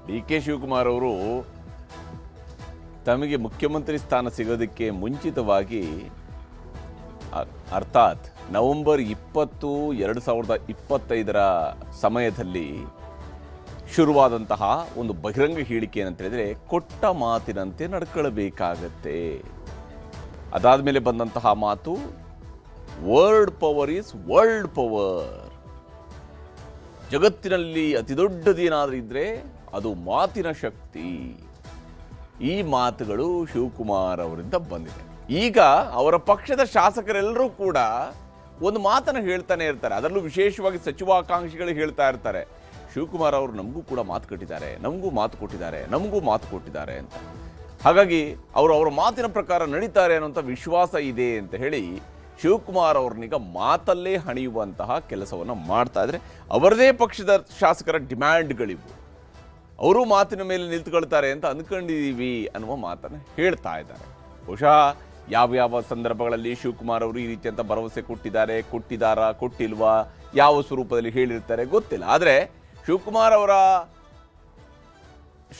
D K Shivakumar ಅವರು ತಮಗೆ ಮುಖ್ಯಮಂತ್ರಿ ಸ್ಥಾನ ಸಿಗೋದಕ್ಕೆ ಮುಂಚಿತವಾಗಿ ಅರ್ಥಾತ್ ನವೆಂಬರ್ 20, 2025 ಸಮಯದಲ್ಲಿ ಶುರುವಾದಂತಹ ಒಂದು ಬಹಿರಂಗ ಹೇಳಿಕೆ ಏನಂತ ಹೇಳಿದ್ರೆ, ಕೊಟ್ಟ ಮಾತಿನಂತೆ ನಡ್ಕೊಳ್ಬೇಕಾಗತ್ತೆ. ಅದಾದ ಮೇಲೆ ಬಂದಂತಹ ಮಾತು, word power is world power. ಜಗತ್ತಿನಲ್ಲಿ ಅತಿ ದೊಡ್ಡದೇನಾದ್ರೂ ಇದ್ರೆ ಅದು ಮಾತಿನ ಶಕ್ತಿ. ಈ ಮಾತುಗಳು ಶಿವಕುಮಾರ್ ಅವರಿಂದ ಬಂದಿದೆ. ಈಗ ಅವರ ಪಕ್ಷದ ಶಾಸಕರೆಲ್ಲರೂ ಕೂಡ ಒಂದು ಮಾತನ್ನು ಹೇಳ್ತಾನೆ ಇರ್ತಾರೆ. ಅದರಲ್ಲೂ ವಿಶೇಷವಾಗಿ ಸಚಿವಾಕಾಂಕ್ಷಿಗಳು ಹೇಳ್ತಾ ಇರ್ತಾರೆ, ಶಿವಕುಮಾರ್ ಅವರು ನಮಗೂ ಕೂಡ ಮಾತು ಕೊಟ್ಟಿದ್ದಾರೆ, ನಮಗೂ ಮಾತು ಕೊಟ್ಟಿದ್ದಾರೆ ಅಂತ. ಹಾಗಾಗಿ ಅವರ ಮಾತಿನ ಪ್ರಕಾರ ನಡೀತಾರೆ ಅನ್ನೋಂಥ ವಿಶ್ವಾಸ ಇದೆ ಅಂತ ಹೇಳಿ ಶಿವಕುಮಾರ್ ಅವ್ರನ್ನೀಗ ಮಾತಲ್ಲೇ ಹಣಿಯುವಂತಹ ಕೆಲಸವನ್ನು ಮಾಡ್ತಾ ಇದ್ರೆ, ಅವರದೇ ಪಕ್ಷದ ಶಾಸಕರ ಡಿಮ್ಯಾಂಡ್ಗಳಿವು. ಅವರು ಮಾತಿನ ಮೇಲೆ ನಿಂತುಕೊಳ್ತಾರೆ ಅಂತ ಅಂದ್ಕೊಂಡಿದ್ದೀವಿ ಅನ್ನುವ ಮಾತನ್ನು ಹೇಳ್ತಾ ಇದ್ದಾರೆ. ಬಹುಶಃ ಯಾವ ಸಂದರ್ಭಗಳಲ್ಲಿ ಶಿವಕುಮಾರ್ ಅವರು ಈ ರೀತಿಯಂತ ಭರವಸೆ ಕೊಟ್ಟಿಲ್ವಾ, ಯಾವ ಸ್ವರೂಪದಲ್ಲಿ ಹೇಳಿರ್ತಾರೆ ಗೊತ್ತಿಲ್ಲ. ಆದರೆ ಶಿವಕುಮಾರ್ ಅವರ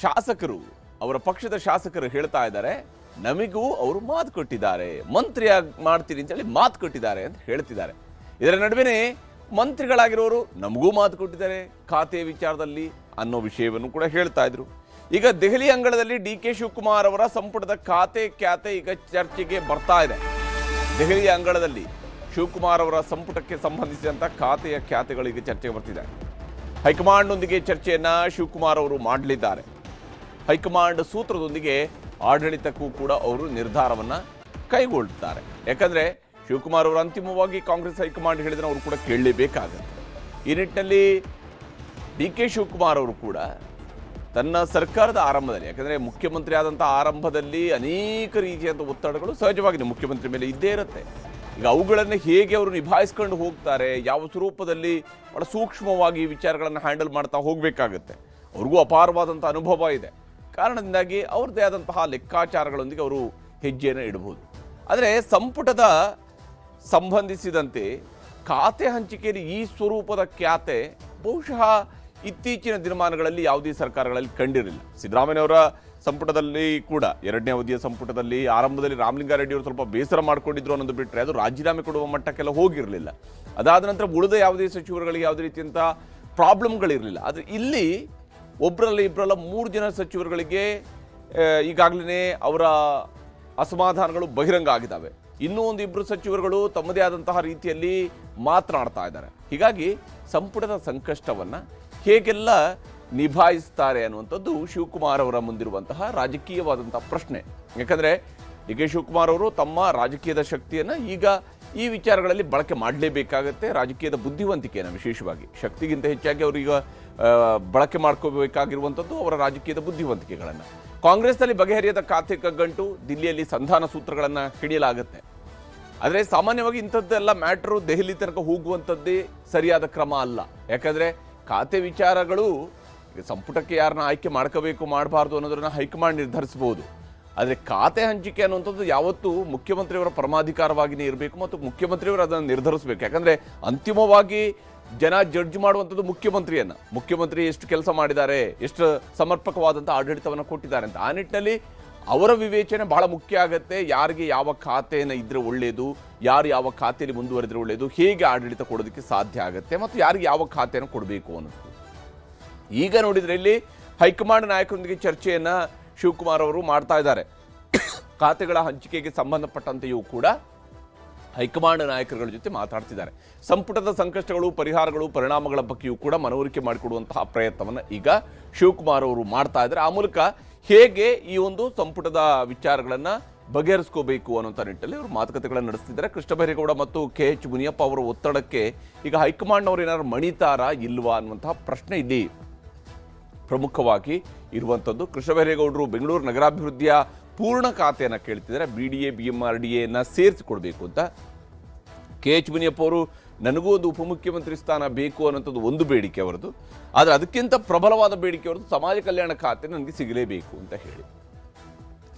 ಶಾಸಕರು, ಅವರ ಪಕ್ಷದ ಶಾಸಕರು ಹೇಳ್ತಾ ಇದ್ದಾರೆ, ನಮಗೂ ಅವರು ಮಾತು ಕೊಟ್ಟಿದ್ದಾರೆ, ಮಂತ್ರಿಯಾಗಿ ಮಾಡ್ತೀನಿ ಅಂತೇಳಿ ಮಾತು ಕೊಟ್ಟಿದ್ದಾರೆ ಅಂತ ಹೇಳ್ತಿದ್ದಾರೆ. ಇದರ ನಡುವೆನೇ ಮಂತ್ರಿಗಳಾಗಿರೋರು ನಮಗೂ ಮಾತು ಕೊಟ್ಟಿದ್ದಾರೆ ಖಾತೆ ವಿಚಾರದಲ್ಲಿ ಅನ್ನೋ ವಿಷಯವನ್ನು ಕೂಡ ಹೇಳ್ತಾ ಇದ್ರು. ಈಗ ದೆಹಲಿ ಅಂಗಳದಲ್ಲಿ ಡಿ ಕೆ ಶಿವಕುಮಾರ್ ಅವರ ಸಂಪುಟದ ಖಾತೆ ಈಗ ಚರ್ಚೆಗೆ ಬರ್ತಾ ಇದೆ. ದೆಹಲಿಯ ಅಂಗಳದಲ್ಲಿ ಶಿವಕುಮಾರ್ ಅವರ ಸಂಪುಟಕ್ಕೆ ಸಂಬಂಧಿಸಿದಂಥ ಖಾತೆಗಳು ಈಗ ಚರ್ಚೆಗೆ ಬರ್ತಿದೆ. ಹೈಕಮಾಂಡ್ನೊಂದಿಗೆ ಚರ್ಚೆಯನ್ನ ಶಿವಕುಮಾರ್ ಅವರು ಮಾಡಲಿದ್ದಾರೆ. ಹೈಕಮಾಂಡ್ ಸೂತ್ರದೊಂದಿಗೆ ಆಡಳಿತಕ್ಕೂ ಕೂಡ ಅವರು ನಿರ್ಧಾರವನ್ನ ಕೈಗೊಳ್ಳುತ್ತಾರೆ. ಯಾಕಂದ್ರೆ ಶಿವಕುಮಾರ್ ಅವರು ಅಂತಿಮವಾಗಿ ಕಾಂಗ್ರೆಸ್ ಹೈಕಮಾಂಡ್ ಹೇಳಿದ್ರೆ ಅವರು ಕೂಡ ಕೇಳಲೇಬೇಕಾಗುತ್ತೆ. ಈ ನಿಟ್ಟಿನಲ್ಲಿ ಡಿ ಕೆ ಶಿವಕುಮಾರ್ ಅವರು ಕೂಡ ತನ್ನ ಸರ್ಕಾರದ ಆರಂಭದಲ್ಲಿ, ಯಾಕಂದರೆ ಮುಖ್ಯಮಂತ್ರಿ ಆದಂಥ ಆರಂಭದಲ್ಲಿ ಅನೇಕ ರೀತಿಯಾದ ಒತ್ತಡಗಳು ಸಹಜವಾಗಿ ಮುಖ್ಯಮಂತ್ರಿ ಮೇಲೆ ಇದ್ದೇ ಇರುತ್ತೆ. ಈಗ ಅವುಗಳನ್ನು ಹೇಗೆ ಅವರು ನಿಭಾಯಿಸ್ಕೊಂಡು ಹೋಗ್ತಾರೆ, ಯಾವ ಸ್ವರೂಪದಲ್ಲಿ ಬಹಳ ಸೂಕ್ಷ್ಮವಾಗಿ ಈ ವಿಚಾರಗಳನ್ನು ಹ್ಯಾಂಡಲ್ ಮಾಡ್ತಾ ಹೋಗಬೇಕಾಗುತ್ತೆ. ಅವ್ರಿಗೂ ಅಪಾರವಾದಂಥ ಅನುಭವ ಇದೆ. ಕಾರಣದಿಂದಾಗಿ ಅವ್ರದ್ದೇ ಆದಂತಹ ಲೆಕ್ಕಾಚಾರಗಳೊಂದಿಗೆ ಅವರು ಹೆಜ್ಜೆಯನ್ನು ಇಡಬಹುದು. ಆದರೆ ಸಂಪುಟದ ಸಂಬಂಧಿಸಿದಂತೆ ಖಾತೆ ಹಂಚಿಕೆಯಲ್ಲಿ ಈ ಸ್ವರೂಪದ ಖ್ಯಾತೆ ಬಹುಶಃ ಇತ್ತೀಚಿನ ದಿನಮಾನಗಳಲ್ಲಿ ಯಾವುದೇ ಸರ್ಕಾರಗಳಲ್ಲಿ ಕಂಡಿರಲಿಲ್ಲ. ಸಿದ್ದರಾಮಯ್ಯವರ ಸಂಪುಟದಲ್ಲಿ ಕೂಡ, 2ನೇ ಅವಧಿಯ ಸಂಪುಟದಲ್ಲಿ ಆರಂಭದಲ್ಲಿ ರಾಮಲಿಂಗಾರೆಡ್ಡಿ ಅವರು ಸ್ವಲ್ಪ ಬೇಸರ ಮಾಡಿಕೊಂಡಿದ್ರು ಅನ್ನೋದು ಬಿಟ್ಟರೆ ಅದು ರಾಜೀನಾಮೆ ಕೊಡುವ ಮಟ್ಟಕ್ಕೆಲ್ಲ ಹೋಗಿರಲಿಲ್ಲ. ಅದಾದ ನಂತರ ಉಳಿದ ಯಾವುದೇ ಸಚಿವರುಗಳಿಗೆ ಯಾವುದೇ ರೀತಿಯಂಥ ಪ್ರಾಬ್ಲಮ್ಗಳಿರಲಿಲ್ಲ. ಆದರೆ ಇಲ್ಲಿ ಇಬ್ಬರಲ್ಲ 3 ಜನ ಸಚಿವರುಗಳಿಗೆ ಈಗಾಗಲೇ ಅವರ ಅಸಮಾಧಾನಗಳು ಬಹಿರಂಗ ಆಗಿದ್ದಾವೆ. ಇನ್ನೂ ಒಂದು 2 ಸಚಿವರುಗಳು ತಮ್ಮದೇ ಆದಂತಹ ರೀತಿಯಲ್ಲಿ ಮಾತನಾಡ್ತಾ ಇದ್ದಾರೆ. ಹೀಗಾಗಿ ಸಂಪುಟದ ಸಂಕಷ್ಟವನ್ನು ಹೇಗೆಲ್ಲ ನಿಭಾಯಿಸ್ತಾರೆ ಅನ್ನುವಂಥದ್ದು ಶಿವಕುಮಾರ್ ಅವರ ಮುಂದಿರುವಂತಹ ರಾಜಕೀಯವಾದಂತಹ ಪ್ರಶ್ನೆ. ಯಾಕಂದರೆ ಡಿ ಕೆ ಶಿವಕುಮಾರ್ ಅವರು ತಮ್ಮ ರಾಜಕೀಯದ ಶಕ್ತಿಯನ್ನು ಈಗ ಈ ವಿಚಾರಗಳಲ್ಲಿ ಬಳಕೆ ಮಾಡಲೇಬೇಕಾಗತ್ತೆ. ರಾಜಕೀಯದ ಬುದ್ಧಿವಂತಿಕೆಯನ್ನು, ವಿಶೇಷವಾಗಿ ಶಕ್ತಿಗಿಂತ ಹೆಚ್ಚಾಗಿ ಅವರೀಗ ಬಳಕೆ ಮಾಡ್ಕೋಬೇಕಾಗಿರುವಂಥದ್ದು ಅವರ ರಾಜಕೀಯದ ಬುದ್ಧಿವಂತಿಕೆಗಳನ್ನು. ಕಾಂಗ್ರೆಸ್ನಲ್ಲಿ ಬಗೆಹರಿಯದ ಖಾತೆ ಕಗ್ಗಂಟು ದಿಲ್ಲಿಯಲ್ಲಿ ಸಂಧಾನ ಸೂತ್ರಗಳನ್ನು ಹಿಡಿಯಲಾಗುತ್ತೆ. ಆದರೆ ಸಾಮಾನ್ಯವಾಗಿ ಇಂಥದ್ದೆಲ್ಲ ಮ್ಯಾಟ್ರು ದೆಹಲಿ ತನಕ ಹೋಗುವಂಥದ್ದೇ ಸರಿಯಾದ ಕ್ರಮ ಅಲ್ಲ. ಯಾಕಂದರೆ ಖಾತೆ ವಿಚಾರಗಳು ಸಂಪುಟಕ್ಕೆ ಯಾರನ್ನ ಆಯ್ಕೆ ಮಾಡ್ಕೋಬೇಕು ಮಾಡಬಾರ್ದು ಅನ್ನೋದನ್ನು ಹೈಕಮಾಂಡ್ ನಿರ್ಧರಿಸಬಹುದು. ಆದರೆ ಖಾತೆ ಹಂಚಿಕೆ ಅನ್ನುವಂಥದ್ದು ಯಾವತ್ತೂ ಮುಖ್ಯಮಂತ್ರಿಯವರ ಪರಮಾಧಿಕಾರವಾಗಿಯೇ ಇರಬೇಕು ಮತ್ತು ಮುಖ್ಯಮಂತ್ರಿಯವರು ಅದನ್ನು ನಿರ್ಧರಿಸಬೇಕು. ಯಾಕಂದರೆ ಅಂತಿಮವಾಗಿ ಜನ ಜಡ್ಜ್ ಮಾಡುವಂಥದ್ದು ಮುಖ್ಯಮಂತ್ರಿ ಎಷ್ಟು ಕೆಲಸ ಮಾಡಿದ್ದಾರೆ, ಎಷ್ಟು ಸಮರ್ಪಕವಾದಂಥ ಆಡಳಿತವನ್ನು ಕೊಟ್ಟಿದ್ದಾರೆ ಅಂತ. ಆ ನಿಟ್ಟಿನಲ್ಲಿ ಅವರ ವಿವೇಚನೆ ಬಹಳ ಮುಖ್ಯ ಆಗುತ್ತೆ. ಯಾರಿಗೆ ಯಾವ ಖಾತೆಯನ್ನು ಇದ್ರೆ ಒಳ್ಳೆಯದು, ಯಾರು ಯಾವ ಖಾತೆಯಲ್ಲಿ ಮುಂದುವರೆದ್ರೆ ಒಳ್ಳೆಯದು, ಹೇಗೆ ಆಡಳಿತ ಕೊಡೋದಕ್ಕೆ ಸಾಧ್ಯ ಆಗುತ್ತೆ ಮತ್ತು ಯಾರಿಗೆ ಯಾವ ಖಾತೆಯನ್ನು ಕೊಡಬೇಕು ಅನ್ನೋದು. ಈಗ ನೋಡಿದರೆ ಇಲ್ಲಿ ಹೈಕಮಾಂಡ್ ನಾಯಕರೊಂದಿಗೆ ಚರ್ಚೆಯನ್ನು ಶಿವಕುಮಾರ್ ಅವರು ಮಾಡ್ತಾ ಇದ್ದಾರೆ. ಖಾತೆಗಳ ಹಂಚಿಕೆಗೆ ಸಂಬಂಧಪಟ್ಟಂತೆಯೂ ಕೂಡ ಹೈಕಮಾಂಡ್ ನಾಯಕರುಗಳ ಜೊತೆ ಮಾತಾಡ್ತಿದ್ದಾರೆ. ಸಂಪುಟದ ಸಂಕಷ್ಟಗಳು, ಪರಿಹಾರಗಳು, ಪರಿಣಾಮಗಳ ಬಗ್ಗೆಯೂ ಕೂಡ ಮನವರಿಕೆ ಮಾಡಿಕೊಡುವಂತಹ ಪ್ರಯತ್ನವನ್ನು ಈಗ ಶಿವಕುಮಾರ್ ಅವರು ಮಾಡ್ತಾ ಇದ್ದಾರೆ. ಆ ಮೂಲಕ ಹೇಗೆ ಈ ಒಂದು ಸಂಪುಟದ ವಿಚಾರಗಳನ್ನು ಬಗೆಹರಿಸ್ಕೋಬೇಕು ಅನ್ನೋಂಥ ನಿಟ್ಟಿನಲ್ಲಿ ಅವರು ಮಾತುಕತೆಗಳನ್ನು ನಡೆಸ್ತಿದ್ದಾರೆ. ಕೃಷ್ಣ ಬೈರೇಗೌಡ ಮತ್ತು KH ಮುನಿಯಪ್ಪ ಅವರ ಒತ್ತಡಕ್ಕೆ ಈಗ ಹೈಕಮಾಂಡ್ನವರು ಏನಾದ್ರು ಮಣಿತಾರಾ ಇಲ್ವಾ ಅನ್ನುವಂತಹ ಪ್ರಶ್ನೆ ಇಲ್ಲಿ ಪ್ರಮುಖವಾಗಿ ಇರುವಂಥದ್ದು. ಕೃಷ್ಣ ಬೈರೇಗೌಡರು ಬೆಂಗಳೂರು ನಗರಾಭಿವೃದ್ಧಿಯ ಪೂರ್ಣ ಖಾತೆಯನ್ನು ಕೇಳ್ತಿದ್ದಾರೆ, BDA BMRDAಯನ್ನು ಸೇರಿಸಿಕೊಡ್ಬೇಕು ಅಂತ. KH ಮುನಿಯಪ್ಪ ಅವರು ನನಗೂ ಒಂದು ಉಪಮುಖ್ಯಮಂತ್ರಿ ಸ್ಥಾನ ಬೇಕು ಅನ್ನೋಂಥದ್ದು ಒಂದು ಬೇಡಿಕೆ ಅವರದು. ಆದರೆ ಅದಕ್ಕಿಂತ ಪ್ರಬಲವಾದ ಬೇಡಿಕೆ ಅವರದು ಸಮಾಜ ಕಲ್ಯಾಣ ಖಾತೆ ನನಗೆ ಸಿಗಲೇಬೇಕು ಅಂತ ಹೇಳಿ.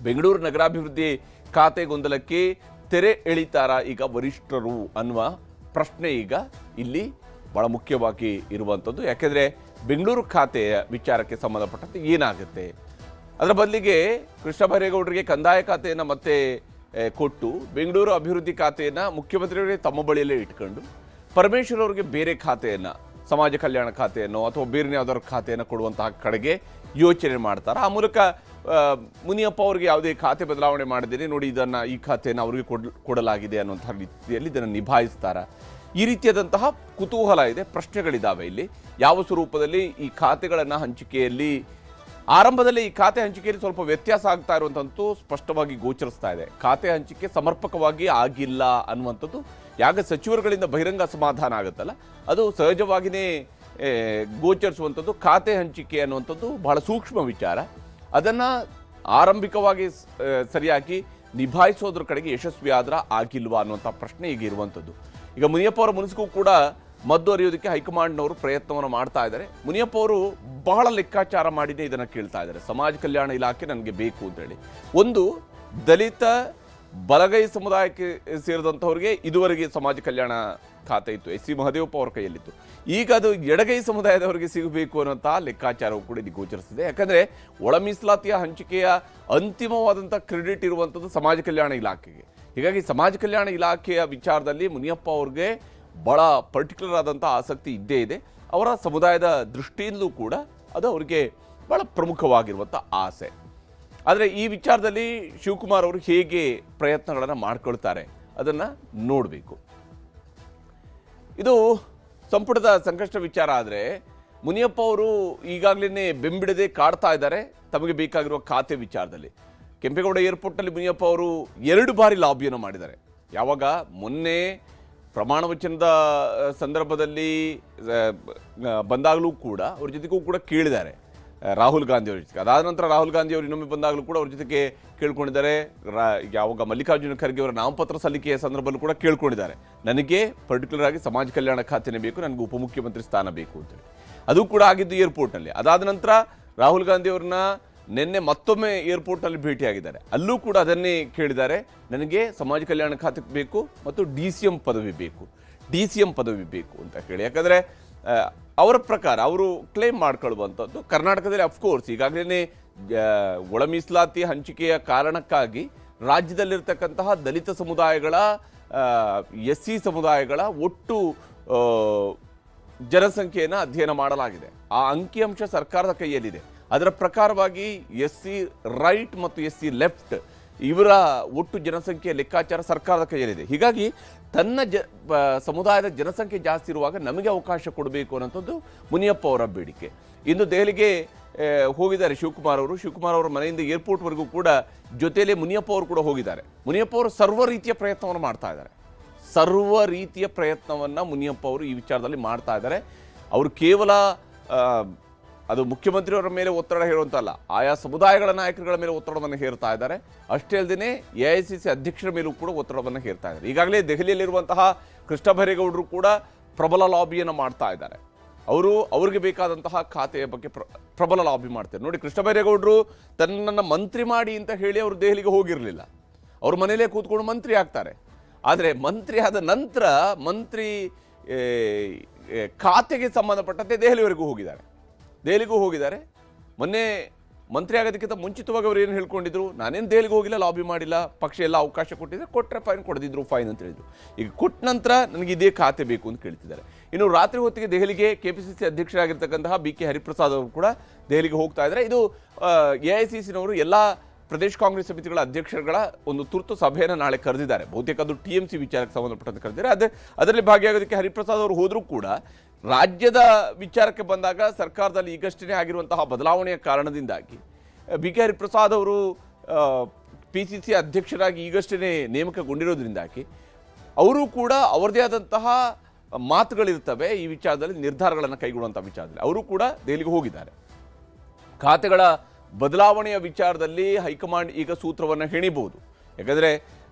ಬೆಂಗಳೂರು ನಗರಾಭಿವೃದ್ಧಿ ಖಾತೆ ಗೊಂದಲಕ್ಕೆ ತೆರೆ ಎಳಿತಾರ ಈಗ ವರಿಷ್ಠರು ಅನ್ನುವ ಪ್ರಶ್ನೆ ಈಗ ಇಲ್ಲಿ ಭಾಳ ಮುಖ್ಯವಾಗಿ ಇರುವಂಥದ್ದು. ಯಾಕೆಂದರೆ ಬೆಂಗಳೂರು ಖಾತೆಯ ವಿಚಾರಕ್ಕೆ ಸಂಬಂಧಪಟ್ಟಂತೆ ಏನಾಗುತ್ತೆ, ಅದರ ಬದಲಿಗೆ ಕೃಷ್ಣ ಬೈರೇಗೌಡರಿಗೆ ಕಂದಾಯ ಖಾತೆಯನ್ನು ಮತ್ತೆ ಕೊಟ್ಟು ಬೆಂಗಳೂರು ಅಭಿವೃದ್ಧಿ ಖಾತೆಯನ್ನು ಮುಖ್ಯಮಂತ್ರಿಯವರಿಗೆ ತಮ್ಮ ಬಳಿಯಲ್ಲೇ ಇಟ್ಕೊಂಡು ಪರಮೇಶ್ವರ್ ಅವರಿಗೆ ಬೇರೆ ಖಾತೆಯನ್ನು, ಸಮಾಜ ಕಲ್ಯಾಣ ಖಾತೆಯನ್ನು ಅಥವಾ ಬೇರೆ ಯಾವುದಾದ್ರು ಖಾತೆಯನ್ನು ಕೊಡುವಂತಹ ಕಡೆಗೆ ಯೋಚನೆ ಮಾಡ್ತಾರೆ. ಆ ಮೂಲಕ ಮುನಿಯಪ್ಪ ಅವರಿಗೆ ಯಾವುದೇ ಖಾತೆ ಬದಲಾವಣೆ ಮಾಡಿದ್ದೇನೆ ನೋಡಿ, ಈ ಖಾತೆಯನ್ನು ಅವರಿಗೆ ಕೊಡಲಾಗಿದೆ ಅನ್ನುವಂಥ ರೀತಿಯಲ್ಲಿ ಇದನ್ನು ನಿಭಾಯಿಸ್ತಾರ. ಈ ರೀತಿಯಾದಂತಹ ಕುತೂಹಲ ಇದೆ, ಪ್ರಶ್ನೆಗಳಿದ್ದಾವೆ. ಇಲ್ಲಿ ಯಾವ ಸ್ವರೂಪದಲ್ಲಿ ಈ ಖಾತೆಗಳನ್ನು ಹಂಚಿಕೆಯಲ್ಲಿ, ಆರಂಭದಲ್ಲಿ ಈ ಖಾತೆ ಹಂಚಿಕೆಯಲ್ಲಿ ಸ್ವಲ್ಪ ವ್ಯತ್ಯಾಸ ಆಗ್ತಾ ಇರುವಂಥದ್ದು ಸ್ಪಷ್ಟವಾಗಿ ಗೋಚರಿಸ್ತಾ ಇದೆ. ಖಾತೆ ಹಂಚಿಕೆ ಸಮರ್ಪಕವಾಗಿ ಆಗಿಲ್ಲ ಅನ್ನುವಂಥದ್ದು ಯಾಗ ಸಚಿವರುಗಳಿಂದ ಬಹಿರಂಗ ಅಸಮಾಧಾನ ಆಗುತ್ತಲ್ಲ, ಅದು ಸಹಜವಾಗಿಯೇ ಗೋಚರಿಸುವಂಥದ್ದು. ಖಾತೆ ಹಂಚಿಕೆ ಅನ್ನುವಂಥದ್ದು ಬಹಳ ಸೂಕ್ಷ್ಮ ವಿಚಾರ. ಅದನ್ನು ಆರಂಭಿಕವಾಗಿ ಸರಿಯಾಗಿ ನಿಭಾಯಿಸೋದ್ರ ಕಡೆಗೆ ಯಶಸ್ವಿ ಆದ್ರ ಆಗಿಲ್ವಾ ಅನ್ನುವಂಥ ಪ್ರಶ್ನೆ ಈಗ ಇರುವಂಥದ್ದು. ಈಗ ಮುನಿಯಪ್ಪ ಅವರ ಮುನಿಸಿಗೂ ಕೂಡ ಮದ್ದು ಅರಿಯೋದಕ್ಕೆ ಹೈಕಮಾಂಡ್ನವರು ಪ್ರಯತ್ನವನ್ನು ಮಾಡ್ತಾ ಇದ್ದಾರೆ. ಮುನಿಯಪ್ಪ ಅವರು ಬಹಳ ಲೆಕ್ಕಾಚಾರ ಮಾಡಿನೇ ಇದನ್ನು ಕೇಳ್ತಾ ಇದ್ದಾರೆ. ಸಮಾಜ ಕಲ್ಯಾಣ ಇಲಾಖೆ ನನಗೆ ಬೇಕು ಅಂತೇಳಿ. ಒಂದು, ದಲಿತ ಬಲಗೈ ಸಮುದಾಯಕ್ಕೆ ಸೇರಿದಂಥವ್ರಿಗೆ ಇದುವರೆಗೆ ಸಮಾಜ ಕಲ್ಯಾಣ ಖಾತೆ ಇತ್ತು, ಎಸ್ ಸಿ ಮಹದೇವಪ್ಪ ಅವರ ಕೈಯಲ್ಲಿತ್ತು. ಈಗ ಅದು ಎಡಗೈ ಸಮುದಾಯದವರಿಗೆ ಸಿಗಬೇಕು ಅನ್ನೋಂಥ ಲೆಕ್ಕಾಚಾರವು ಕೂಡ ಇಲ್ಲಿ ಗೋಚರಿಸಿದೆ. ಯಾಕಂದರೆ ಒಳ ಮೀಸಲಾತಿಯ ಹಂಚಿಕೆಯ ಅಂತಿಮವಾದಂಥ ಕ್ರೆಡಿಟ್ ಇರುವಂಥದ್ದು ಸಮಾಜ ಕಲ್ಯಾಣ ಇಲಾಖೆಗೆ. ಹೀಗಾಗಿ ಸಮಾಜ ಕಲ್ಯಾಣ ಇಲಾಖೆಯ ವಿಚಾರದಲ್ಲಿ ಮುನಿಯಪ್ಪ ಅವ್ರಿಗೆ ಭಾಳ ಪರ್ಟಿಕ್ಯುಲರ್ ಆದಂಥ ಆಸಕ್ತಿ ಇದ್ದೇ ಇದೆ. ಅವರ ಸಮುದಾಯದ ದೃಷ್ಟಿಯಿಂದಲೂ ಕೂಡ ಅದು ಅವರಿಗೆ ಭಾಳ ಪ್ರಮುಖವಾಗಿರುವಂಥ ಆಸೆ. ಆದರೆ ಈ ವಿಚಾರದಲ್ಲಿ ಶಿವಕುಮಾರ್ ಅವರು ಹೇಗೆ ಪ್ರಯತ್ನಗಳನ್ನು ಮಾಡ್ಕೊಳ್ತಾರೆ ಅದನ್ನು ನೋಡಬೇಕು. ಇದು ಸಂಪುಟದ ಸಂಕಷ್ಟ ವಿಚಾರ. ಆದರೆ ಮುನಿಯಪ್ಪ ಅವರು ಈಗಾಗಲೇ ಬೆಂಬಿಡದೆ ಕಾಡ್ತಾ ಇದ್ದಾರೆ ತಮಗೆ ಬೇಕಾಗಿರುವ ಖಾತೆ ವಿಚಾರದಲ್ಲಿ. ಕೆಂಪೇಗೌಡ ಏರ್ಪೋರ್ಟ್ನಲ್ಲಿ ಮುನಿಯಪ್ಪ ಅವರು 2 ಬಾರಿ ಲಾಬಿಯನ್ನು ಮಾಡಿದ್ದಾರೆ. ಯಾವಾಗ ಮೊನ್ನೆ ಪ್ರಮಾಣ ವಚನದ ಸಂದರ್ಭದಲ್ಲಿ ಬಂದಾಗಲೂ ಕೂಡ ಅವ್ರ ಜೊತೆಗೂ ಕೂಡ ಕೇಳಿದ್ದಾರೆ ರಾಹುಲ್ ಗಾಂಧಿ ಅವ್ರ ಜೊತೆಗೆ. ಅದಾದ ನಂತರ ರಾಹುಲ್ ಗಾಂಧಿ ಅವರು ಇನ್ನೊಮ್ಮೆ ಬಂದಾಗಲೂ ಕೂಡ ಅವ್ರ ಜೊತೆಗೆ ಕೇಳ್ಕೊಂಡಿದ್ದಾರೆ. ಯಾವಾಗ ಮಲ್ಲಿಕಾರ್ಜುನ ಖರ್ಗೆ ಅವರ ನಾಮಪತ್ರ ಸಲ್ಲಿಕೆಯ ಸಂದರ್ಭದಲ್ಲೂ ಕೂಡ ಕೇಳ್ಕೊಂಡಿದ್ದಾರೆ, ನನಗೆ ಪರ್ಟಿಕ್ಯುಲರ್ ಆಗಿ ಸಮಾಜ ಕಲ್ಯಾಣ ಖಾತೆನೇ ಬೇಕು, ನನಗೆ ಉಪಮುಖ್ಯಮಂತ್ರಿ ಸ್ಥಾನ ಬೇಕು ಅಂತೇಳಿ. ಅದು ಕೂಡ ಆಗಿದ್ದು ಏರ್ಪೋರ್ಟ್ನಲ್ಲಿ. ಅದಾದ ನಂತರ ರಾಹುಲ್ ಗಾಂಧಿ ಅವ್ರನ್ನ ನಿನ್ನೆ ಮತ್ತೊಮ್ಮೆ ಏರ್ಪೋರ್ಟ್ನಲ್ಲಿ ಭೇಟಿಯಾಗಿದ್ದಾರೆ. ಅಲ್ಲೂ ಕೂಡ ಅದನ್ನೇ ಕೇಳಿದ್ದಾರೆ, ನನಗೆ ಸಮಾಜ ಕಲ್ಯಾಣ ಖಾತೆ ಬೇಕು ಮತ್ತು DCM ಪದವಿ ಬೇಕು ಅಂತ ಹೇಳಿ. ಯಾಕಂದರೆ ಅವರ ಪ್ರಕಾರ ಅವರು ಕ್ಲೇಮ್ ಮಾಡ್ಕೊಳ್ಳುವಂಥದ್ದು ಕರ್ನಾಟಕದಲ್ಲಿ ಅಫ್ಕೋರ್ಸ್ ಈಗಾಗಲೇ ಒಳ ಮೀಸಲಾತಿ ಹಂಚಿಕೆಯ ಕಾರಣಕ್ಕಾಗಿ ರಾಜ್ಯದಲ್ಲಿರ್ತಕ್ಕಂತಹ ದಲಿತ ಸಮುದಾಯಗಳ, SC ಸಮುದಾಯಗಳ ಒಟ್ಟು ಜನಸಂಖ್ಯೆಯನ್ನು ಅಧ್ಯಯನ ಮಾಡಲಾಗಿದೆ. ಆ ಅಂಕಿಅಂಶ ಸರ್ಕಾರದ ಕೈಯಲ್ಲಿದೆ. ಅದರ ಪ್ರಕಾರವಾಗಿ SC ರೈಟ್ ಮತ್ತು SC ಲೆಫ್ಟ್ ಇವರ ಒಟ್ಟು ಜನಸಂಖ್ಯೆಯ ಲೆಕ್ಕಾಚಾರ ಸರ್ಕಾರದ ಕೈಯಲ್ಲಿದೆ. ಹೀಗಾಗಿ ತನ್ನ ಸಮುದಾಯದ ಜನಸಂಖ್ಯೆ ಜಾಸ್ತಿ ಇರುವಾಗ ನಮಗೆ ಅವಕಾಶ ಕೊಡಬೇಕು ಅನ್ನೋಂಥದ್ದು ಮುನಿಯಪ್ಪ ಅವರ ಬೇಡಿಕೆ. ಇಂದು ದೆಹಲಿಗೆ ಹೋಗಿದ್ದಾರೆ ಶಿವಕುಮಾರ್ ಅವರು. ಶಿವಕುಮಾರ್ ಅವರ ಮನೆಯಿಂದ ಏರ್ಪೋರ್ಟ್ವರೆಗೂ ಕೂಡ ಜೊತೆಯಲ್ಲೇ ಮುನಿಯಪ್ಪ ಅವರು ಕೂಡ ಹೋಗಿದ್ದಾರೆ. ಮುನಿಯಪ್ಪ ಅವರು ಸರ್ವ ರೀತಿಯ ಪ್ರಯತ್ನವನ್ನು ಮಾಡ್ತಾ ಇದ್ದಾರೆ. ಸರ್ವ ರೀತಿಯ ಪ್ರಯತ್ನವನ್ನು ಮುನಿಯಪ್ಪ ಅವರು ಈ ವಿಚಾರದಲ್ಲಿ ಮಾಡ್ತಾ ಇದ್ದಾರೆ. ಅವರು ಕೇವಲ ಅದು ಮುಖ್ಯಮಂತ್ರಿಯವರ ಮೇಲೆ ಒತ್ತಡ ಹೇರುವಂತಲ್ಲ, ಆಯಾ ಸಮುದಾಯಗಳ ನಾಯಕರುಗಳ ಮೇಲೆ ಒತ್ತಡವನ್ನು ಹೇರ್ತಾ ಇದ್ದಾರೆ. ಅಷ್ಟೇ ಅಲ್ಲದೆ AICC ಅಧ್ಯಕ್ಷರ ಮೇಲೂ ಕೂಡ ಒತ್ತಡವನ್ನು ಹೇರ್ತಾ ಇದ್ದಾರೆ. ಈಗಾಗಲೇ ದೆಹಲಿಯಲ್ಲಿರುವಂತಹ ಕೃಷ್ಣ ಬೈರೇಗೌಡರು ಕೂಡ ಪ್ರಬಲ ಲಾಬಿಯನ್ನು ಮಾಡ್ತಾ ಇದ್ದಾರೆ. ಅವ್ರಿಗೆ ಬೇಕಾದಂತಹ ಖಾತೆಯ ಬಗ್ಗೆ ಪ್ರಬಲ ಲಾಬಿ ಮಾಡ್ತಾರೆ. ನೋಡಿ, ಕೃಷ್ಣ ಬೈರೇಗೌಡರು ತನ್ನನ್ನು ಮಂತ್ರಿ ಮಾಡಿ ಅಂತ ಹೇಳಿ ಅವರು ದೆಹಲಿಗೆ ಹೋಗಿರಲಿಲ್ಲ. ಅವ್ರ ಮನೆಯಲ್ಲೇ ಕೂತ್ಕೊಂಡು ಮಂತ್ರಿ ಆಗ್ತಾರೆ. ಆದರೆ ಮಂತ್ರಿ ಆದ ನಂತರ ಮಂತ್ರಿ ಖಾತೆಗೆ ಸಂಬಂಧಪಟ್ಟಂತೆ ದೆಹಲಿಗೂ ಹೋಗಿದ್ದಾರೆ. ಮೊನ್ನೆ ಮಂತ್ರಿ ಆಗೋದಕ್ಕಿಂತ ಮುಂಚಿತವಾಗಿ ಅವರು ಏನು ಹೇಳ್ಕೊಂಡಿದ್ರು, ನಾನೇನು ದೆಹಲಿಗೆ ಹೋಗಿಲ್ಲ, ಲಾಬಿ ಮಾಡಿಲ್ಲ, ಪಕ್ಷ ಎಲ್ಲ ಅವಕಾಶ ಕೊಟ್ಟಿದ್ರೆ ಕೊಟ್ಟರೆ ಫೈನ್, ಕೊಡದಿದ್ರು ಫೈನ್ ಅಂತ ಹೇಳಿದ್ರು. ಈಗ ಕೊಟ್ಟ ನಂತರ ನನಗೆ ಇದೇ ಖಾತೆ ಬೇಕು ಅಂತ ಕೇಳ್ತಿದ್ದಾರೆ. ಇನ್ನು ರಾತ್ರಿ ಹೊತ್ತಿಗೆ ದೆಹಲಿಗೆ KPCC ಅಧ್ಯಕ್ಷರಾಗಿರ್ತಕ್ಕಂತಹ BK ಹರಿಪ್ರಸಾದ್ ಅವರು ಕೂಡ ದೆಹಲಿಗೆ ಹೋಗ್ತಾ ಇದ್ದಾರೆ. ಇದು AICCನವರು ಎಲ್ಲ ಪ್ರದೇಶ ಕಾಂಗ್ರೆಸ್ ಸಮಿತಿಗಳ ಅಧ್ಯಕ್ಷರುಗಳ ಒಂದು ತುರ್ತು ಸಭೆಯನ್ನು ನಾಳೆ ಕರೆದಿದ್ದಾರೆ. ಬಹುತೇಕ ಅದು TMC ವಿಚಾರಕ್ಕೆ ಸಂಬಂಧಪಟ್ಟಂತೆ ಕರೆದಿದ್ದಾರೆ. ಅದರಲ್ಲಿ ಭಾಗಿಯಾಗೋದಕ್ಕೆ ಹರಿಪ್ರಸಾದ್ ಅವರು ಹೋದರೂ ಕೂಡ ರಾಜ್ಯದ ವಿಚಾರಕ್ಕೆ ಬಂದಾಗ ಸರ್ಕಾರದಲ್ಲಿ ಈಗಷ್ಟೇ ಆಗಿರುವಂತಹ ಬದಲಾವಣೆಯ ಕಾರಣದಿಂದಾಗಿ BK ಹರಿಪ್ರಸಾದ್ ಅವರು PCC ಅಧ್ಯಕ್ಷರಾಗಿ ಈಗಷ್ಟೇ ನೇಮಕಗೊಂಡಿರೋದ್ರಿಂದಾಗಿ ಅವರು ಕೂಡ ಅವರದೇ ಆದಂತಹ ಮಾತುಗಳಿರ್ತವೆ. ಈ ವಿಚಾರದಲ್ಲಿ ನಿರ್ಧಾರಗಳನ್ನು ಕೈಗೊಳ್ಳುವಂಥ ವಿಚಾರದಲ್ಲಿ ಅವರು ಕೂಡ ದೆಹಲಿಗೆ ಹೋಗಿದ್ದಾರೆ. ಖಾತೆಗಳ ಬದಲಾವಣೆಯ ವಿಚಾರದಲ್ಲಿ ಹೈಕಮಾಂಡ್ ಈಗ ಸೂತ್ರವನ್ನು ಹೆಣಿಬಹುದು. ಯಾಕಂದರೆ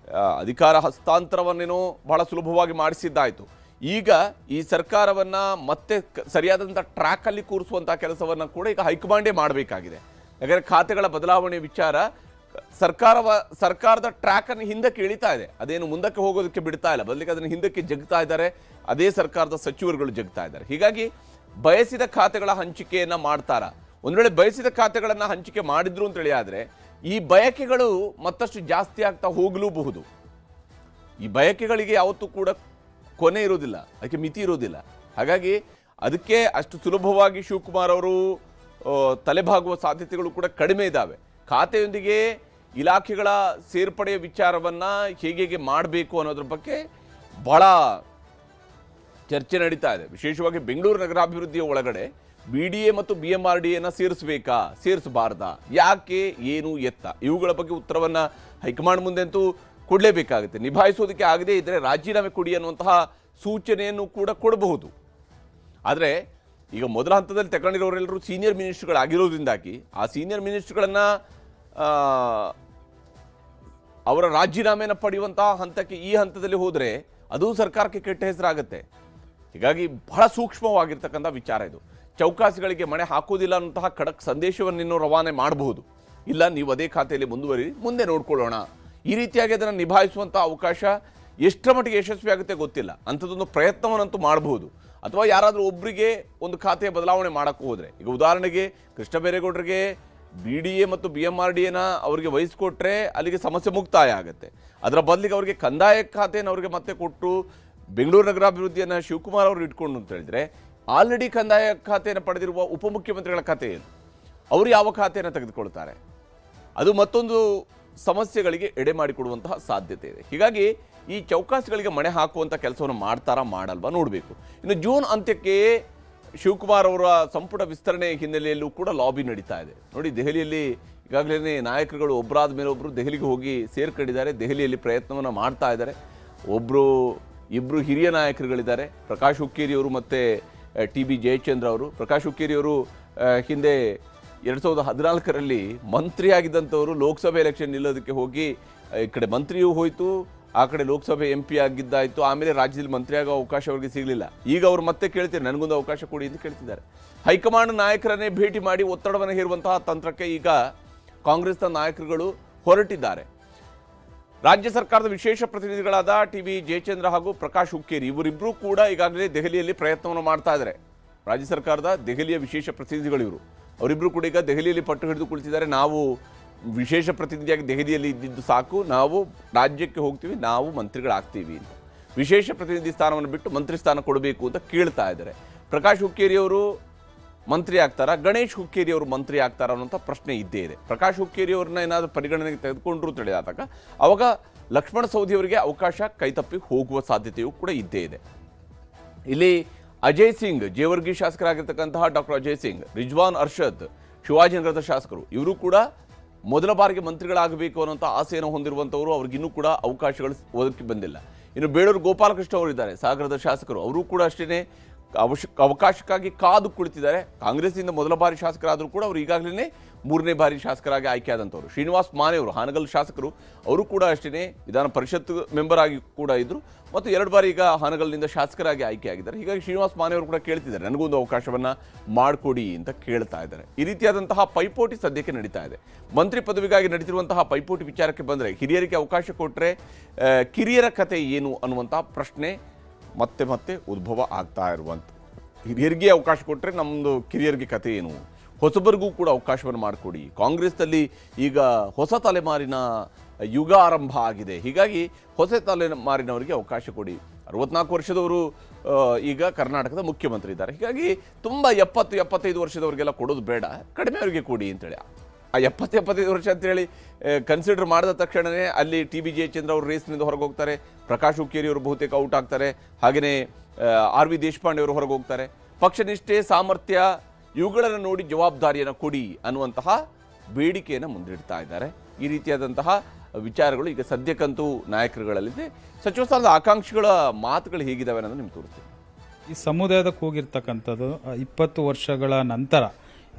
ಅಧಿಕಾರ ಹಸ್ತಾಂತರವನ್ನೇನೋ ಬಹಳ ಸುಲಭವಾಗಿ ಮಾಡಿಸಿದ್ದಾಯಿತು. ಈಗ ಈ ಸರ್ಕಾರವನ್ನು ಮತ್ತೆ ಸರಿಯಾದಂಥ ಟ್ರ್ಯಾಕಲ್ಲಿ ಕೂರಿಸುವಂಥ ಕೆಲಸವನ್ನು ಕೂಡ ಈಗ ಹೈಕಮಾಂಡೇ ಮಾಡಬೇಕಾಗಿದೆ. ಯಾಕಂದರೆ ಖಾತೆಗಳ ಬದಲಾವಣೆ ವಿಚಾರ ಸರ್ಕಾರದ ಟ್ರ್ಯಾಕನ್ನು ಹಿಂದಕ್ಕೆ ಇಳಿತಾ ಇದೆ. ಅದೇನು ಮುಂದಕ್ಕೆ ಹೋಗೋದಕ್ಕೆ ಬಿಡ್ತಾ ಇಲ್ಲ, ಬದಲಿಗೆ ಅದನ್ನು ಹಿಂದಕ್ಕೆ ಜಗ್ತಾ ಇದ್ದಾರೆ. ಅದೇ ಸರ್ಕಾರದ ಸಚಿವರುಗಳು ಜಗ್ತಾ ಇದ್ದಾರೆ. ಹೀಗಾಗಿ ಬಯಸಿದ ಖಾತೆಗಳ ಹಂಚಿಕೆಯನ್ನ ಮಾಡ್ತಾರ. ಒಂದ್ ವೇಳೆ ಬಯಸಿದ ಖಾತೆಗಳನ್ನ ಹಂಚಿಕೆ ಮಾಡಿದ್ರು ಅಂತ ಹೇಳಿ ಆದ್ರೆ ಈ ಬಯಕೆಗಳು ಮತ್ತಷ್ಟು ಜಾಸ್ತಿ ಆಗ್ತಾ ಹೋಗಲೂಬಹುದು. ಈ ಬಯಕೆಗಳಿಗೆ ಯಾವತ್ತೂ ಕೂಡ ಕೊನೆ ಇರೋದಿಲ್ಲ, ಅದಕ್ಕೆ ಮಿತಿ ಇರೋದಿಲ್ಲ. ಹಾಗಾಗಿ ಅದಕ್ಕೆ ಅಷ್ಟು ಸುಲಭವಾಗಿ ಶಿವಕುಮಾರ್ ಅವರು ತಲೆಬಾಗುವ ಸಾಧ್ಯತೆಗಳು ಕೂಡ ಕಡಿಮೆ ಇದ್ದಾವೆ. ಖಾತೆಯೊಂದಿಗೆ ಇಲಾಖೆಗಳ ಸೇರ್ಪಡೆಯ ವಿಚಾರವನ್ನ ಹೇಗೆ ಮಾಡಬೇಕು ಅನ್ನೋದ್ರ ಬಗ್ಗೆ ಬಹಳ ಚರ್ಚೆ ನಡೀತಾ ಇದೆ. ವಿಶೇಷವಾಗಿ ಬೆಂಗಳೂರು ನಗರಾಭಿವೃದ್ಧಿಯ ಒಳಗಡೆ BDA ಮತ್ತು BMRDAನ ಸೇರಿಸಬೇಕಾ, ಸೇರಿಸಬಾರ್ದಾ, ಯಾಕೆ, ಏನು, ಎತ್ತ, ಇವುಗಳ ಬಗ್ಗೆ ಉತ್ತರವನ್ನ ಹೈಕಮಾಂಡ್ ಮುಂದೆ ಅಂತೂ ಕೊಡಲೇಬೇಕಾಗುತ್ತೆ. ನಿಭಾಯಿಸೋದಕ್ಕೆ ಆಗದೇ ಇದ್ರೆ ರಾಜೀನಾಮೆ ಕೊಡಿ ಅನ್ನುವಂತಹ ಸೂಚನೆಯನ್ನು ಕೂಡ ಕೊಡಬಹುದು. ಆದರೆ ಈಗ ಮೊದಲ ಹಂತದಲ್ಲಿ ತಗೊಂಡಿರೋರೆಲ್ಲರೂ ಸೀನಿಯರ್ ಮಿನಿಸ್ಟರ್ಗಳಾಗಿರೋದ್ರಿಂದಾಗಿ ಆ ಸೀನಿಯರ್ ಮಿನಿಸ್ಟರ್ಗಳನ್ನ ಅವರ ರಾಜೀನಾಮೆನ ಪಡೆಯುವಂತಹ ಹಂತಕ್ಕೆ ಈ ಹಂತದಲ್ಲಿ ಹೋದರೆ ಅದು ಸರ್ಕಾರಕ್ಕೆ ಕೆಟ್ಟ ಹೆಸರಾಗುತ್ತೆ. ಹೀಗಾಗಿ ಬಹಳ ಸೂಕ್ಷ್ಮವಾಗಿರ್ತಕ್ಕಂಥ ವಿಚಾರ ಇದು. ಚೌಕಾಸಿಗಳಿಗೆ ಮಣೆ ಹಾಕೋದಿಲ್ಲ ಅನ್ನುವಂತಹ ಖಡಕ್ ಸಂದೇಶವನ್ನು ಇನ್ನೂ ರವಾನೆ ಮಾಡಬಹುದು. ಇಲ್ಲ, ನೀವು ಅದೇ ಖಾತೆಯಲ್ಲಿ ಮುಂದುವರಿ, ಮುಂದೆ ನೋಡ್ಕೊಳ್ಳೋಣ, ಈ ರೀತಿಯಾಗಿ ಅದನ್ನು ನಿಭಾಯಿಸುವಂತಹ ಅವಕಾಶ ಎಷ್ಟರ ಮಟ್ಟಿಗೆ ಯಶಸ್ವಿ ಆಗುತ್ತೆ ಗೊತ್ತಿಲ್ಲ. ಅಂಥದ್ದೊಂದು ಪ್ರಯತ್ನವನ್ನಂತೂ ಮಾಡಬಹುದು. ಅಥವಾ ಯಾರಾದರೂ ಒಬ್ಬರಿಗೆ ಒಂದು ಖಾತೆಯ ಬದಲಾವಣೆ ಮಾಡೋಕ್ಕೆ ಹೋದರೆ, ಈಗ ಉದಾಹರಣೆಗೆ ಕೃಷ್ಣ ಬೈರೇಗೌಡರಿಗೆ BDA ಮತ್ತು BMRDAನ ಅವರಿಗೆ ವಹಿಸಿಕೊಟ್ರೆ ಅಲ್ಲಿಗೆ ಸಮಸ್ಯೆ ಮುಕ್ತಾಯ ಆಗುತ್ತೆ. ಅದರ ಬದಲಿಗೆ ಅವರಿಗೆ ಕಂದಾಯ ಖಾತೆಯನ್ನು ಅವರಿಗೆ ಮತ್ತೆ ಕೊಟ್ಟು ಬೆಂಗಳೂರು ನಗರಾಭಿವೃದ್ಧಿಯನ್ನು ಶಿವಕುಮಾರ್ ಅವರು ಇಟ್ಕೊಂಡು ಅಂತ ಹೇಳಿದ್ರೆ ಆಲ್ರೆಡಿ ಕಂದಾಯ ಖಾತೆಯನ್ನು ಪಡೆದಿರುವ ಉಪಮುಖ್ಯಮಂತ್ರಿಗಳ ಖಾತೆ ಏನು, ಅವರು ಯಾವ ಖಾತೆಯನ್ನು ತೆಗೆದುಕೊಳ್ತಾರೆ, ಅದು ಮತ್ತೊಂದು ಸಮಸ್ಯೆಗಳಿಗೆ ಎಡೆ ಮಾಡಿಕೊಡುವಂತಹ ಸಾಧ್ಯತೆ ಇದೆ. ಹೀಗಾಗಿ ಈ ಚೌಕಾಸಿಗಳಿಗೆ ಮಣೆ ಹಾಕುವಂಥ ಕೆಲಸವನ್ನು ಮಾಡ್ತಾರಾ ಮಾಡಲ್ವಾ ನೋಡಬೇಕು. ಇನ್ನು ಜೂನ್ ಅಂತ್ಯಕ್ಕೆ ಶಿವಕುಮಾರ್ ಅವರ ಸಂಪುಟ ವಿಸ್ತರಣೆ ಹಿನ್ನೆಲೆಯಲ್ಲೂ ಕೂಡ ಲಾಬಿ ನಡೀತಾ ಇದೆ. ನೋಡಿ, ದೆಹಲಿಯಲ್ಲಿ ಈಗಾಗಲೇ ನಾಯಕರುಗಳು ಒಬ್ಬರಾದ ಮೇಲೆ ಒಬ್ಬರು ದೆಹಲಿಗೆ ಹೋಗಿ ಸೇರ್ಕೊಂಡಿದ್ದಾರೆ. ದೆಹಲಿಯಲ್ಲಿ ಪ್ರಯತ್ನವನ್ನು ಮಾಡ್ತಾ ಇದ್ದಾರೆ. ಇಬ್ಬರು ಹಿರಿಯ ನಾಯಕರುಗಳಿದ್ದಾರೆ, ಪ್ರಕಾಶ್ ಹುಕ್ಕೇರಿಯವರು ಮತ್ತು TB ಜಯಚಂದ್ರ ಅವರು. ಪ್ರಕಾಶ್ ಹುಕ್ಕೇರಿಯವರು ಹಿಂದೆ 2014ರಲ್ಲಿ ಮಂತ್ರಿಯಾಗಿದ್ದಂಥವರು ಲೋಕಸಭೆ ಎಲೆಕ್ಷನ್ ನಿಲ್ಲೋದಕ್ಕೆ ಹೋಗಿ ಈ ಕಡೆ ಮಂತ್ರಿಯೂ ಹೋಯಿತು, ಆ ಕಡೆ ಲೋಕಸಭೆ MP ಆಗಿದ್ದಾಯಿತು. ಆಮೇಲೆ ರಾಜ್ಯದಲ್ಲಿ ಮಂತ್ರಿಯಾಗೋ ಅವಕಾಶ ಅವರಿಗೆ ಸಿಗಲಿಲ್ಲ. ಈಗ ಅವರು ಮತ್ತೆ ಕೇಳ್ತಾರೆ, ನನಗೊಂದು ಅವಕಾಶ ಕೊಡಿ ಅಂತ ಕೇಳ್ತಿದ್ದಾರೆ. ಹೈಕಮಾಂಡ್ ನಾಯಕರನ್ನೇ ಭೇಟಿ ಮಾಡಿ ಒತ್ತಡವನ್ನು ಹೇರುವಂತಹ ತಂತ್ರಕ್ಕೆ ಈಗ ಕಾಂಗ್ರೆಸ್ನ ನಾಯಕರುಗಳು ಹೊರಟಿದ್ದಾರೆ. ರಾಜ್ಯ ಸರ್ಕಾರದ ವಿಶೇಷ ಪ್ರತಿನಿಧಿಗಳಾದ TB ಜಯಚಂದ್ರ ಹಾಗೂ ಪ್ರಕಾಶ್ ಹುಕ್ಕೇರಿ ಇವರಿಬ್ಬರೂ ಕೂಡ ಈಗಾಗಲೇ ದೆಹಲಿಯಲ್ಲಿ ಪ್ರಯತ್ನವನ್ನು ಮಾಡ್ತಾ ಇದ್ದಾರೆ. ರಾಜ್ಯ ಸರ್ಕಾರದ ದೆಹಲಿಯ ವಿಶೇಷ ಪ್ರತಿನಿಧಿಗಳು ಇವರು. ಅವರಿಬ್ಬರು ಕೂಡ ಈಗ ದೆಹಲಿಯಲ್ಲಿ ಪಟ್ಟು ಹಿಡಿದು ಕುಳಿತಿದ್ದಾರೆ. ನಾವು ವಿಶೇಷ ಪ್ರತಿನಿಧಿಯಾಗಿ ದೆಹಲಿಯಲ್ಲಿ ಇದ್ದಿದ್ದು ಸಾಕು, ನಾವು ರಾಜ್ಯಕ್ಕೆ ಹೋಗ್ತೀವಿ, ನಾವು ಮಂತ್ರಿಗಳಾಗ್ತೀವಿ ಅಂತ. ವಿಶೇಷ ಪ್ರತಿನಿಧಿ ಸ್ಥಾನವನ್ನು ಬಿಟ್ಟು ಮಂತ್ರಿ ಸ್ಥಾನ ಕೊಡಬೇಕು ಅಂತ ಕೇಳ್ತಾ ಇದ್ದಾರೆ. ಪ್ರಕಾಶ್ ಹುಕ್ಕೇರಿಯವರು ಮಂತ್ರಿ ಆಗ್ತಾರಾ, ಗಣೇಶ್ ಹುಕ್ಕೇರಿಯವರು ಮಂತ್ರಿ ಆಗ್ತಾರಾ ಅನ್ನೋಂಥ ಪ್ರಶ್ನೆ ಇದ್ದೇ ಇದೆ. ಪ್ರಕಾಶ್ ಹುಕ್ಕೇರಿಯವ್ರನ್ನ ಏನಾದರೂ ಪರಿಗಣನೆಗೆ ತೆಗೆದುಕೊಂಡ್ರು ತಿಳಿದಾದಾಗ ಅವಾಗ ಲಕ್ಷ್ಮಣ ಸವದಿಯವರಿಗೆ ಅವಕಾಶ ಕೈತಪ್ಪಿ ಹೋಗುವ ಸಾಧ್ಯತೆಯೂ ಕೂಡ ಇದ್ದೇ ಇದೆ. ಇಲ್ಲಿ ಅಜಯ್ ಸಿಂಗ್, ಜೇವರ್ಗಿ ಶಾಸಕರಾಗಿರ್ತಕ್ಕಂತಹ ಡಾಕ್ಟರ್ ಅಜಯ್ ಸಿಂಗ್, ರಿಜ್ವಾನ್ ಅರ್ಷದ್, ಶಿವಾಜಿನಗರದ ಶಾಸಕರು, ಇವರು ಕೂಡ ಮೊದಲ ಬಾರಿಗೆ ಮಂತ್ರಿಗಳಾಗಬೇಕು ಅನ್ನೋಂಥ ಆಸೆಯನ್ನು ಹೊಂದಿರುವಂಥವರು. ಅವ್ರಿಗಿನ್ನೂ ಕೂಡ ಅವಕಾಶಗಳು ಒದಗಿ ಬಂದಿಲ್ಲ. ಇನ್ನು ಬೇಳೂರು ಗೋಪಾಲಕೃಷ್ಣ ಅವರು ಇದ್ದಾರೆ, ಸಾಗರದ ಶಾಸಕರು. ಅವರು ಕೂಡ ಅಷ್ಟೇ ಅವಕಾಶಕ್ಕಾಗಿ ಕಾದು ಕುಳಿತಿದ್ದಾರೆ. ಕಾಂಗ್ರೆಸ್ನಿಂದ ಮೊದಲ ಬಾರಿ ಶಾಸಕರಾದರೂ ಕೂಡ ಅವರು ಈಗಾಗಲೇ 3ನೇ ಬಾರಿ ಶಾಸಕರಾಗಿ ಆಯ್ಕೆಯಾದಂಥವ್ರು. ಶ್ರೀನಿವಾಸ್ ಮಾನೆ ಅವರು ಹಾನಗಲ್ ಶಾಸಕರು, ಅವರು ಕೂಡ ಅಷ್ಟೇ ವಿಧಾನ ಪರಿಷತ್ ಮೆಂಬರ್ ಆಗಿ ಕೂಡ ಇದ್ದರು ಮತ್ತು 2 ಬಾರಿ ಈಗ ಹಾನಗಲ್ನಿಂದ ಶಾಸಕರಾಗಿ ಆಯ್ಕೆಯಾಗಿದ್ದಾರೆ. ಹೀಗಾಗಿ ಶ್ರೀನಿವಾಸ್ ಮಾನೆ ಅವರು ಕೂಡ ಕೇಳ್ತಿದ್ದಾರೆ, ನನಗೊಂದು ಅವಕಾಶವನ್ನು ಮಾಡಿಕೊಡಿ ಅಂತ ಕೇಳ್ತಾ ಇದ್ದಾರೆ. ಈ ರೀತಿಯಾದಂತಹ ಪೈಪೋಟಿ ಸದ್ಯಕ್ಕೆ ನಡೀತಾ ಇದೆ. ಮಂತ್ರಿ ಪದವಿಗಾಗಿ ನಡೀತಿರುವಂತಹ ಪೈಪೋಟಿ ವಿಚಾರಕ್ಕೆ ಬಂದರೆ ಹಿರಿಯರಿಗೆ ಅವಕಾಶ ಕೊಟ್ಟರೆ ಕಿರಿಯರ ಕತೆ ಏನು ಅನ್ನುವಂಥ ಪ್ರಶ್ನೆ ಮತ್ತೆ ಮತ್ತೆ ಉದ್ಭವ ಆಗ್ತಾ ಇರುವಂಥ. ಹಿರಿಯರಿಗೆ ಅವಕಾಶ ಕೊಟ್ಟರೆ ನಮ್ಮದು ಕಿರಿಯರಿಗೆ ಕತೆ ಏನು, ಹೊಸಬರಿಗೂ ಕೂಡ ಅವಕಾಶವನ್ನು ಮಾಡಿಕೊಡಿ. ಕಾಂಗ್ರೆಸ್ನಲ್ಲಿ ಈಗ ಹೊಸ ತಲೆಮಾರಿನ ಯುಗ ಆರಂಭ ಆಗಿದೆ. ಹೀಗಾಗಿ ಹೊಸ ತಲೆಮಾರಿನವರಿಗೆ ಅವಕಾಶ ಕೊಡಿ. 64 ವರ್ಷದವರು ಈಗ ಕರ್ನಾಟಕದ ಮುಖ್ಯಮಂತ್ರಿ ಇದ್ದಾರೆ. ಹೀಗಾಗಿ ತುಂಬ 70-75 ವರ್ಷದವರಿಗೆಲ್ಲ ಕೊಡೋದು ಬೇಡ, ಕಡಿಮೆ ಅವರಿಗೆ ಕೊಡಿ ಅಂತೇಳಿ. ಆ 70-75 ವರ್ಷ ಅಂತೇಳಿ ಕನ್ಸಿಡರ್ ಮಾಡಿದ ತಕ್ಷಣವೇ ಅಲ್ಲಿ TB ಜಯಚಂದ್ರ ಅವರು ರೇಸ್ನಿಂದ ಹೊರಗೆ ಹೋಗ್ತಾರೆ, ಪ್ರಕಾಶ್ ಹುಕ್ಕೇರಿ ಅವರು ಬಹುತೇಕ ಔಟ್ ಆಗ್ತಾರೆ, ಹಾಗೆಯೇ RV ದೇಶಪಾಂಡೆ ಅವರು ಹೊರಗೆ ಹೋಗ್ತಾರೆ. ಪಕ್ಷನಿಷ್ಠೆ, ಸಾಮರ್ಥ್ಯ ಇವುಗಳನ್ನು ನೋಡಿ ಜವಾಬ್ದಾರಿಯನ್ನು ಕೊಡಿ ಅನ್ನುವಂತಹ ಬೇಡಿಕೆಯನ್ನು ಮುಂದಿಡ್ತಾ ಇದ್ದಾರೆ. ಈ ರೀತಿಯಾದಂತಹ ವಿಚಾರಗಳು ಈಗ ಸದ್ಯಕ್ಕಂತೂ ನಾಯಕರುಗಳಲ್ಲಿದೆ. ಸಚಿವ ಸ್ಥಾನದ ಆಕಾಂಕ್ಷಿಗಳ ಮಾತುಗಳು ಹೇಗಿದ್ದಾವೆ ಅನ್ನೋದು ನಿಮ್ಗೆ ತೋರಿಸ್ತೀನಿ. ಈ ಸಮುದಾಯಕ್ಕೆ ಹೋಗಿರ್ತಕ್ಕಂಥದ್ದು 20 ವರ್ಷಗಳ ನಂತರ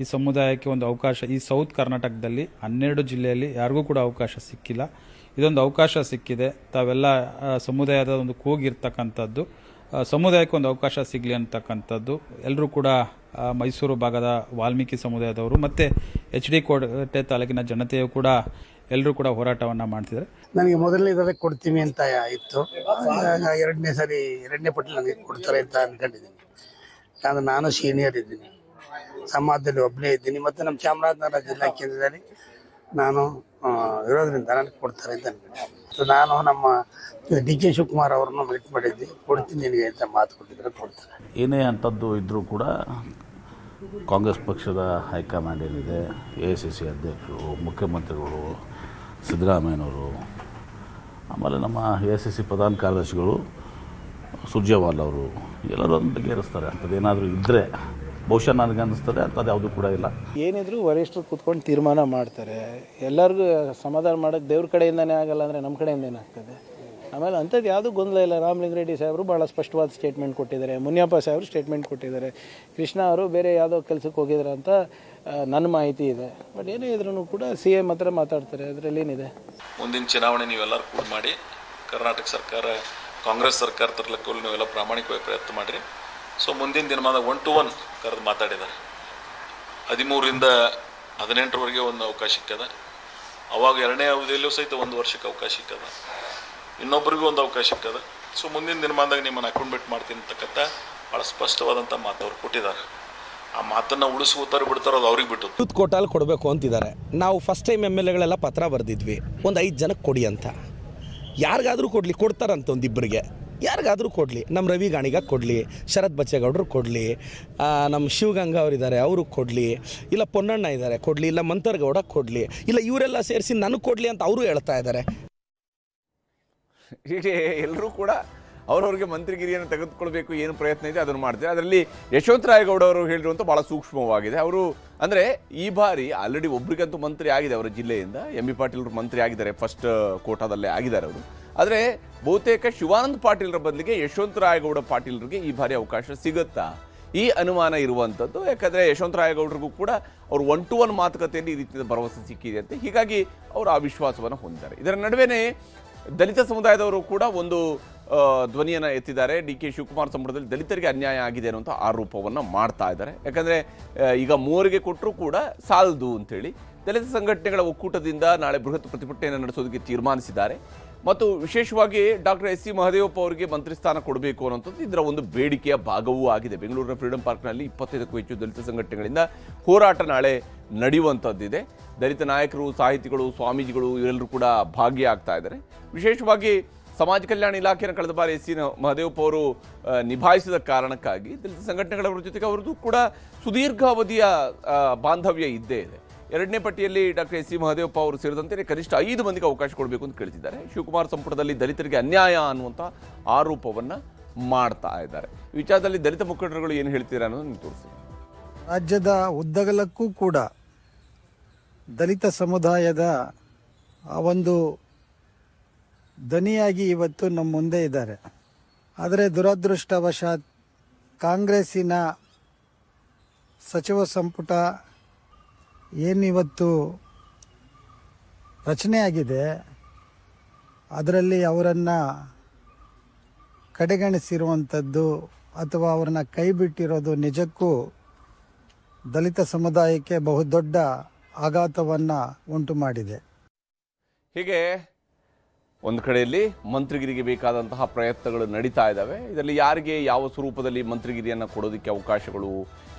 ಈ ಸಮುದಾಯಕ್ಕೆ ಒಂದು ಅವಕಾಶ ಈ ಸೌತ್ ಕರ್ನಾಟಕದಲ್ಲಿ 12 ಜಿಲ್ಲೆಯಲ್ಲಿ ಯಾರಿಗೂ ಕೂಡ ಅವಕಾಶ ಸಿಕ್ಕಿಲ್ಲ. ಇದೊಂದು ಅವಕಾಶ ಸಿಕ್ಕಿದೆ. ತಾವೆಲ್ಲ ಸಮುದಾಯದ ಒಂದು ಕೂಗಿರ್ತಕ್ಕಂಥದ್ದು, ಸಮುದಾಯಕ್ಕೆ ಒಂದು ಅವಕಾಶ ಸಿಗಲಿ ಅಂತಕ್ಕಂಥದ್ದು ಎಲ್ಲರೂ ಕೂಡ ಮೈಸೂರು ಭಾಗದ ವಾಲ್ಮೀಕಿ ಸಮುದಾಯದವರು ಮತ್ತು HD ಕೋಟೆ ತಾಲೂಕಿನ ಜನತೆಯು ಕೂಡ ಎಲ್ಲರೂ ಕೂಡ ಹೋರಾಟವನ್ನು ಮಾಡ್ತಿದ್ದಾರೆ. ನನಗೆ ಮೊದಲನೇದಾದ್ರೆ ಕೊಡ್ತೀವಿ ಅಂತ ಇತ್ತು. ಎರಡನೇ ಪಟ್ಟಿ ನನಗೆ ಕೊಡ್ತಾರೆ ಅಂತ ಅನ್ಕೊಂಡಿದ್ದೀನಿ. ಯಾಕಂದ್ರೆ ನಾನು ಸೀನಿಯರ್ ಇದ್ದೀನಿ, ಸಮಾಜದಲ್ಲಿ ಒಬ್ಬನೇ ಇದ್ದೀನಿ, ಮತ್ತು ನಮ್ಮ ಚಾಮರಾಜನಗರ ಜಿಲ್ಲಾ ಕೇಂದ್ರದಲ್ಲಿ ನಾನು ಇರೋದ್ರಿಂದ ನನಗೆ ಕೊಡ್ತಾರೆ ಅಂತ ಅನ್ಕೊಂಡಿದ್ದೀನಿ. ನಾನು ನಮ್ಮ DK ಶಿವಕುಮಾರ್ ಅವ್ರನ್ನ ಮೀಟ್ ಮಾಡಿದ್ದೆ, ಕೊಡ್ತೀನಿ ನಿನಗೆ ಅಂತ ಮಾತು ಕೊಟ್ಟಿದ್ರೆ ಕೊಡ್ತಾರೆ. ಏನೇ ಅಂಥದ್ದು ಇದ್ದರೂ ಕೂಡ ಕಾಂಗ್ರೆಸ್ ಪಕ್ಷದ ಹೈಕಮಾಂಡ್ ಏನಿದೆ, AICC ಅಧ್ಯಕ್ಷರು, ಮುಖ್ಯಮಂತ್ರಿಗಳು, ಸಿದ್ದರಾಮಯ್ಯನವರು, ಆಮೇಲೆ ನಮ್ಮ AICC ಪ್ರಧಾನ ಕಾರ್ಯದರ್ಶಿಗಳು ಸುರ್ಜೇವಾಲ್ ಅವರು ಎಲ್ಲರೂ ಅದನ್ನು ಬಗೆಹರಿಸ್ತಾರೆ. ಅಂಥದ್ದೇನಾದರೂ ಇದ್ದರೆ ಬಹುಶಃ ನನಗೆ ಅನ್ನಿಸ್ತದೆ ಅಂಥದ್ದು ಯಾವುದೂ ಕೂಡ ಇಲ್ಲ. ಏನಿದ್ರು ವರಿಷ್ಠರು ಕೂತ್ಕೊಂಡು ತೀರ್ಮಾನ ಮಾಡ್ತಾರೆ. ಎಲ್ಲರಿಗೂ ಸಮಾಧಾನ ಮಾಡೋಕ್ಕೆ ದೇವ್ರ ಕಡೆಯಿಂದನೇ ಆಗಲ್ಲ ಅಂದರೆ ನಮ್ಮ ಕಡೆಯಿಂದ ಏನಾಗ್ತದೆ. ಆಮೇಲೆ ಅಂಥದ್ದು ಯಾವುದೂ ಗೊಂದಲ ಇಲ್ಲ. ರಾಮಲಿಂಗಾರೆಡ್ಡಿ ಸಾಹೇಬರು ಭಾಳ ಸ್ಪಷ್ಟವಾದ ಸ್ಟೇಟ್ಮೆಂಟ್ ಕೊಟ್ಟಿದ್ದಾರೆ, ಮುನಿಯಪ್ಪ ಸಾಹೇಬರು ಸ್ಟೇಟ್ಮೆಂಟ್ ಕೊಟ್ಟಿದ್ದಾರೆ, ಕೃಷ್ಣ ಅವರು ಬೇರೆ ಯಾವುದೋ ಕೆಲಸಕ್ಕೆ ಹೋಗಿದ್ದಾರೆ ಅಂತ ನನ್ನ ಮಾಹಿತಿ ಇದೆ. ಬಟ್ ಏನೇ ಇದ್ರೂ ಕೂಡ CM ಹತ್ರ ಮಾತಾಡ್ತಾರೆ, ಅದರಲ್ಲಿ ಏನಿದೆ. ಮುಂದಿನ ಚುನಾವಣೆ ನೀವೆಲ್ಲರೂ ಕೂಡ ಮಾಡಿ, ಕರ್ನಾಟಕ ಸರ್ಕಾರ ಕಾಂಗ್ರೆಸ್ ಸರ್ಕಾರ ತರಲಿಕ್ಕೆ ನೀವೆಲ್ಲ ಪ್ರಾಮಾಣಿಕವಾಗಿ ಪ್ರಯತ್ನ ಮಾಡಿರಿ. ಸೊ ಮುಂದಿನ ದಿನಮಾನ 1 to 1 ಕರೆದು ಮಾತಾಡಿದ್ದಾರೆ. 13ರಿಂದ 18ರವರೆಗೆ ಒಂದು ಅವಕಾಶ ಸಿಕ್ಕದ. ಅವಾಗ ಎರಡನೇ ಅವಧಿಯಲ್ಲೂ ಸಹಿತ 1 ವರ್ಷಕ್ಕೆ ಅವಕಾಶ ಸಿಕ್ಕದ, ಇನ್ನೊಬ್ಬರಿಗೂ ಒಂದು ಅವಕಾಶ ಸಿಕ್ಕದ. ಸೊ ಮುಂದಿನ ದಿನಮಾನದಾಗ ನಿಮ್ಮನ್ನು ಅಕೌಂಟ್ಮೆಂಟ್ ಮಾಡ್ತೀನಿ ಅಂತಕ್ಕಂಥ ಭಾಳ ಸ್ಪಷ್ಟವಾದಂಥ ಮಾತು ಅವ್ರು ಕೊಟ್ಟಿದ್ದಾರೆ. ಆ ಮಾತನ್ನು ಉಳಿಸ್ಕೋತಾರೆ ಬಿಡ್ತಾರೋ ಅದು ಅವ್ರಿಗೆ ಬಿಟ್ಟು. ಯೂತ್ ಕೋಟಾಲ್ ಕೊಡಬೇಕು ಅಂತಿದ್ದಾರೆ. ನಾವು ಫಸ್ಟ್ ಟೈಮ್ MLAಗಳೆಲ್ಲ ಪತ್ರ ಬರೆದಿದ್ವಿ, ಒಂದು 5 ಜನಕ್ಕೆ ಕೊಡಿ ಅಂತ. ಯಾರಿಗಾದರೂ ಕೊಡಲಿ, ಕೊಡ್ತಾರಂತ ಒಂದಿಬ್ಬರಿಗೆ, ಯಾರಿಗಾದರೂ ಕೊಡಲಿ. ನಮ್ಮ ರವಿ ಗಾಣಿಗ ಕೊಡಲಿ, ಶರತ್ ಬಚ್ಚೇಗೌಡರು ಕೊಡಲಿ, ನಮ್ಮ ಶಿವಗಂಗಾ ಅವರಿದ್ದಾರೆ ಅವ್ರಿಗೆ ಕೊಡಲಿ, ಇಲ್ಲ ಪೊನ್ನಣ್ಣ ಇದ್ದಾರೆ ಕೊಡಲಿ, ಇಲ್ಲ ಮಂತರ್ಗೌಡ ಕೊಡಲಿ, ಇಲ್ಲ ಇವರೆಲ್ಲ ಸೇರಿಸಿ ನನಗೆ ಕೊಡಲಿ ಅಂತ ಅವರು ಹೇಳ್ತಾ ಇದ್ದಾರೆ. ಹೀಗೆ ಎಲ್ಲರೂ ಕೂಡ ಅವ್ರವ್ರಿಗೆ ಮಂತ್ರಿಗಿರಿಯನ್ನು ತೆಗೆದುಕೊಳ್ಬೇಕು ಏನು ಪ್ರಯತ್ನ ಇದೆ ಅದನ್ನು ಮಾಡ್ತಾರೆ. ಅದರಲ್ಲಿ ಯಶವಂತರಾಯಗೌಡ ಅವರು ಹೇಳಿರುವಂಥ ಭಾಳ ಸೂಕ್ಷ್ಮವಾಗಿದೆ. ಅವರು ಅಂದರೆ ಈ ಬಾರಿ ಆಲ್ರೆಡಿ ಒಬ್ರಿಗಂತೂ ಮಂತ್ರಿ ಆಗಿದೆ ಅವರ ಜಿಲ್ಲೆಯಿಂದ, MB ಪಾಟೀಲ್ ಅವರು ಮಂತ್ರಿ ಆಗಿದ್ದಾರೆ, ಫಸ್ಟ್ ಕೋಟಾದಲ್ಲೇ ಆಗಿದ್ದಾರೆ ಅವರು. ಆದರೆ ಬಹುತೇಕ ಶಿವಾನಂದ ಪಾಟೀಲ್ರ ಬದಲಿಗೆ ಯಶವಂತರಾಯಗೌಡ ಪಾಟೀಲ್ರಿಗೆ ಈ ಬಾರಿ ಅವಕಾಶ ಸಿಗುತ್ತಾ, ಈ ಅನುಮಾನ ಇರುವಂಥದ್ದು. ಯಾಕಂದರೆ ಯಶವಂತರಾಯಗೌಡರಿಗೂ ಕೂಡ ಅವರು 1 to 1 ಮಾತುಕತೆಯಲ್ಲಿ ಈ ರೀತಿಯ ಭರವಸೆ ಸಿಕ್ಕಿದೆ ಅಂತ, ಹೀಗಾಗಿ ಅವರು ಆ ವಿಶ್ವಾಸವನ್ನು ಹೊಂದಿದ್ದಾರೆ. ಇದರ ನಡುವೆನೇ ದಲಿತ ಸಮುದಾಯದವರು ಕೂಡ ಒಂದು ಧ್ವನಿಯನ್ನು ಎತ್ತಿದ್ದಾರೆ. DK ಶಿವಕುಮಾರ್ ಸಂಪುಟದಲ್ಲಿ ದಲಿತರಿಗೆ ಅನ್ಯಾಯ ಆಗಿದೆ ಅನ್ನುವಂಥ ಆರೋಪವನ್ನು ಮಾಡ್ತಾ ಇದ್ದಾರೆ. ಯಾಕಂದರೆ ಈಗ 3ರಿಗೆ ಕೊಟ್ಟರೂ ಕೂಡ ಸಾಲದು ಅಂತೇಳಿ ದಲಿತ ಸಂಘಟನೆಗಳ ಒಕ್ಕೂಟದಿಂದ ನಾಳೆ ಬೃಹತ್ ಪ್ರತಿಭಟನೆಯನ್ನು ನಡೆಸೋದಕ್ಕೆ ತೀರ್ಮಾನಿಸಿದ್ದಾರೆ. ಮತ್ತು ವಿಶೇಷವಾಗಿ ಡಾಕ್ಟರ್ SC ಮಹದೇವಪ್ಪ ಅವರಿಗೆ ಮಂತ್ರಿ ಸ್ಥಾನ ಕೊಡಬೇಕು ಅನ್ನೋಂಥದ್ದು ಇದರ ಒಂದು ಬೇಡಿಕೆಯ ಭಾಗವೂ ಆಗಿದೆ. ಬೆಂಗಳೂರಿನ ಫ್ರೀಡಂ ಪಾರ್ಕ್ನಲ್ಲಿ 25ಕ್ಕೂ ಹೆಚ್ಚು ದಲಿತ ಸಂಘಟನೆಗಳಿಂದ ಹೋರಾಟ ನಾಳೆ ನಡೆಯುವಂಥದ್ದಿದೆ. ದಲಿತ ನಾಯಕರು, ಸಾಹಿತಿಗಳು, ಸ್ವಾಮೀಜಿಗಳು ಇವರೆಲ್ಲರೂ ಕೂಡ ಭಾಗಿಯಾಗ್ತಾ ಇದ್ದಾರೆ. ವಿಶೇಷವಾಗಿ ಸಮಾಜ ಕಲ್ಯಾಣ ಇಲಾಖೆಯನ್ನು ಕಳೆದ ಬಾರಿ SC ಮಹದೇವಪ್ಪ ಅವರು ನಿಭಾಯಿಸಿದ ಕಾರಣಕ್ಕಾಗಿ ದಲಿತ ಸಂಘಟನೆಗಳ ಜೊತೆಗೆ ಅವರದ್ದು ಕೂಡ ಸುದೀರ್ಘಾವಧಿಯ ಬಾಂಧವ್ಯ ಇದ್ದೇ ಇದೆ. 2ನೇ ಪಟ್ಟಿಯಲ್ಲಿ ಡಾಕ್ಟರ್ SC ಮಹದೇವಪ್ಪ ಅವರು ಸೇರಿದಂತೆ ಕನಿಷ್ಠ 5 ಮಂದಿಗೆ ಅವಕಾಶ ಕೊಡಬೇಕು ಅಂತ ಕೇಳ್ತಿದ್ದಾರೆ. ಶಿವಕುಮಾರ್ ಸಂಪುಟದಲ್ಲಿ ದಲಿತರಿಗೆ ಅನ್ಯಾಯ ಅನ್ನುವಂಥ ಆರೋಪವನ್ನು ಮಾಡ್ತಾ ಇದ್ದಾರೆ. ಈ ವಿಚಾರದಲ್ಲಿ ದಲಿತ ಮುಖಂಡರುಗಳು ಏನು ಹೇಳ್ತೀರಾ ಅನ್ನೋದು ನೀವು ತೋರಿಸಿ. ರಾಜ್ಯದ ಉದ್ದಗಲಕ್ಕೂ ಕೂಡ ದಲಿತ ಸಮುದಾಯದ ಒಂದು ದನಿಯಾಗಿ ಇವತ್ತು ನಮ್ಮ ಮುಂದೆ ಇದ್ದಾರೆ. ಆದರೆ ದುರದೃಷ್ಟವಶಾತ್ ಕಾಂಗ್ರೆಸ್ಸಿನ ಸಚಿವ ಸಂಪುಟ ಏನಿವತ್ತು ರಚನೆ ಆಗಿದೆ, ಅದರಲ್ಲಿ ಅವರನ್ನು ಕಡೆಗಣಿಸಿರುವಂಥದ್ದು ಅಥವಾ ಅವರನ್ನು ಕೈ ಬಿಟ್ಟಿರೋದು ನಿಜಕ್ಕೂ ದಲಿತ ಸಮುದಾಯಕ್ಕೆ ಬಹುದೊಡ್ಡ ಆಘಾತವನ್ನು ಉಂಟು ಮಾಡಿದೆ. ಹೀಗೆ ಒಂದು ಕಡೆಯಲ್ಲಿ ಮಂತ್ರಿಗಿರಿಗೆ ಬೇಕಾದಂತಹ ಪ್ರಯತ್ನಗಳು ನಡೀತಾ ಇದ್ದಾವೆ. ಇದರಲ್ಲಿ ಯಾರಿಗೆ ಯಾವ ಸ್ವರೂಪದಲ್ಲಿ ಮಂತ್ರಿಗಿರಿಯನ್ನು ಕೊಡೋದಕ್ಕೆ ಅವಕಾಶಗಳು,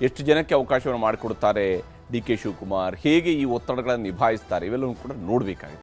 ಎಷ್ಟು ಜನಕ್ಕೆ ಅವಕಾಶವನ್ನು ಮಾಡಿಕೊಡ್ತಾರೆ DK ಶಿವಕುಮಾರ್, ಹೇಗೆ ಈ ಒತ್ತಡಗಳನ್ನು ನಿಭಾಯಿಸ್ತಾರೆ, ಇವೆಲ್ಲವೂ ಕೂಡ ನೋಡಬೇಕಾಗಿದೆ.